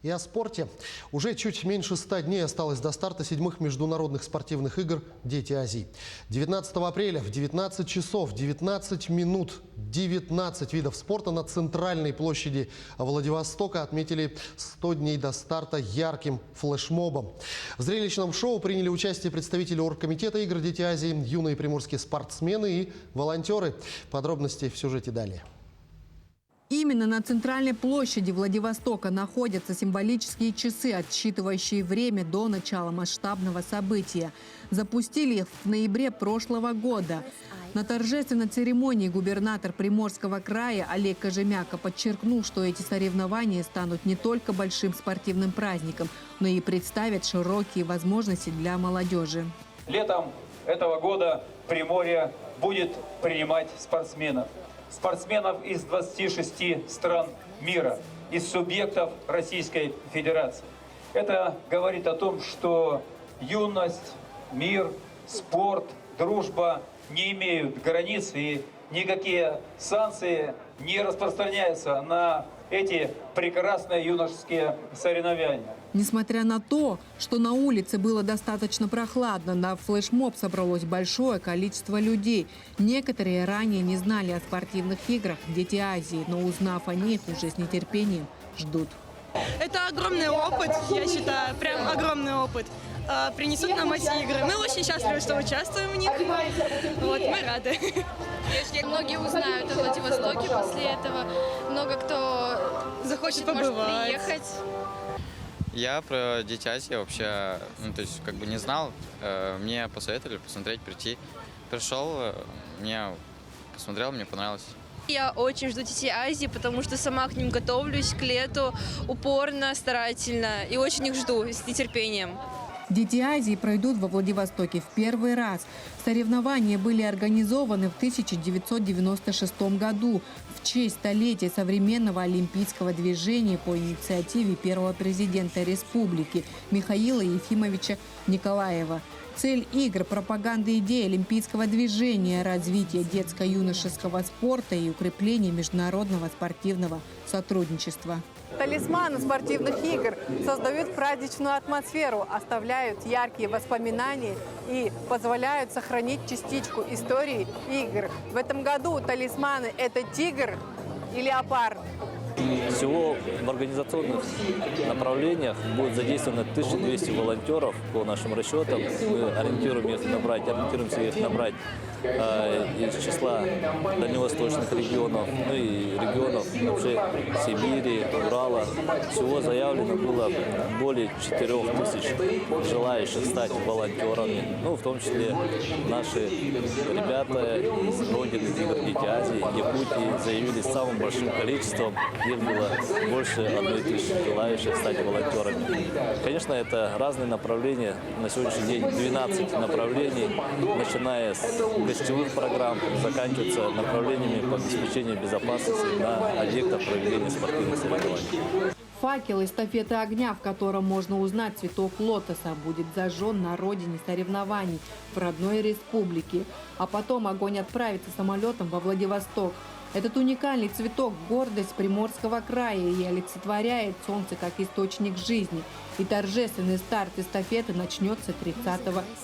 И о спорте. Уже чуть меньше 100 дней осталось до старта 7-х международных спортивных игр «Дети Азии». 19 апреля в 19 часов 19 минут 19 видов спорта на центральной площади Владивостока отметили 100 дней до старта ярким флешмобом. В зрелищном шоу приняли участие представители оргкомитета игр «Дети Азии», юные приморские спортсмены и волонтеры. Подробности в сюжете далее. Именно на центральной площади Владивостока находятся символические часы, отсчитывающие время до начала масштабного события. Запустили их в ноябре прошлого года. На торжественной церемонии губернатор Приморского края Олег Кожемяка подчеркнул, что эти соревнования станут не только большим спортивным праздником, но и представят широкие возможности для молодежи. Летом этого года Приморье будет принимать спортсменов. Спортсменов из 26 стран мира, из субъектов Российской Федерации. Это говорит о том, что юность, мир, спорт, дружба не имеют границ, и никакие санкции не распространяются на эти прекрасные юношеские соревнования. Несмотря на то, что на улице было достаточно прохладно, на флешмоб собралось большое количество людей. Некоторые ранее не знали о спортивных играх «Дети Азии», но, узнав о них, уже с нетерпением ждут. Это огромный опыт, я считаю, прям огромный опыт. Принесут нам эти игры. Мы очень счастливы, что участвуем в них. Вот, мы рады. Многие узнают о Владивостоке после этого. Много кто захочет приехать. Я про «Дети Азии» вообще, как бы не знал. Мне посоветовали посмотреть, прийти. Пришел, посмотрел, мне понравилось. Я очень жду «Детей Азии», потому что сама к ним готовлюсь к лету упорно, старательно. И очень их жду с нетерпением. «Дети Азии» пройдут во Владивостоке в первый раз. Соревнования были организованы в 1996 году в честь столетия современного олимпийского движения по инициативе первого президента республики Михаила Ефимовича Николаева. Цель игр – пропаганда идей олимпийского движения, развитие детско-юношеского спорта и укрепление международного спортивного сотрудничества. Талисманы спортивных игр создают праздничную атмосферу, оставляют яркие воспоминания и позволяют сохранить частичку истории игр. В этом году талисманы – это тигр и леопард. Всего в организационных направлениях будет задействовано 1200 волонтеров по нашим расчетам. Мы ориентируемся их набрать из числа дальневосточных регионов, ну и регионов вообще Сибири, Урала. Всего заявлено было более 4000 желающих стать волонтерами. Ну, в том числе наши ребята из родины игр Дети Азии, Якутии заявились самым большим количеством. Их было больше 1000 желающих стать волонтерами. Конечно, это разные направления. На сегодняшний день 12 направлений, начиная с гостевых программ, заканчиваются направлениями по обеспечению безопасности на объектах проведения спортивных соревнований. Факел эстафеты огня, в котором можно узнать цветок лотоса, будет зажжен на родине соревнований в родной республике. А потом огонь отправится самолетом во Владивосток. Этот уникальный цветок – гордость Приморского края и олицетворяет солнце как источник жизни. И торжественный старт эстафеты начнется 30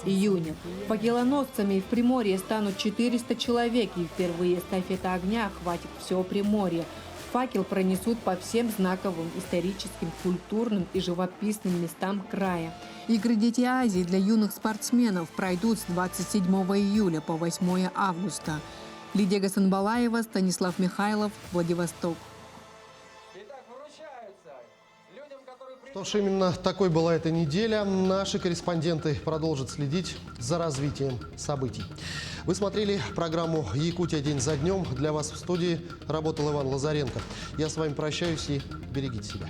июня. Факелоносцами в Приморье станут 400 человек, и впервые эстафета огня охватит все Приморье. Факел пронесут по всем знаковым историческим, культурным и живописным местам края. Игры «Дети Азии» для юных спортсменов пройдут с 27 июля по 8 августа. Лидия Гасанбалаева, Станислав Михайлов, Владивосток. Что ж, именно такой была эта неделя. Наши корреспонденты продолжат следить за развитием событий. Вы смотрели программу «Якутия. День за днем». Для вас в студии работал Иван Лазаренко. Я с вами прощаюсь и берегите себя.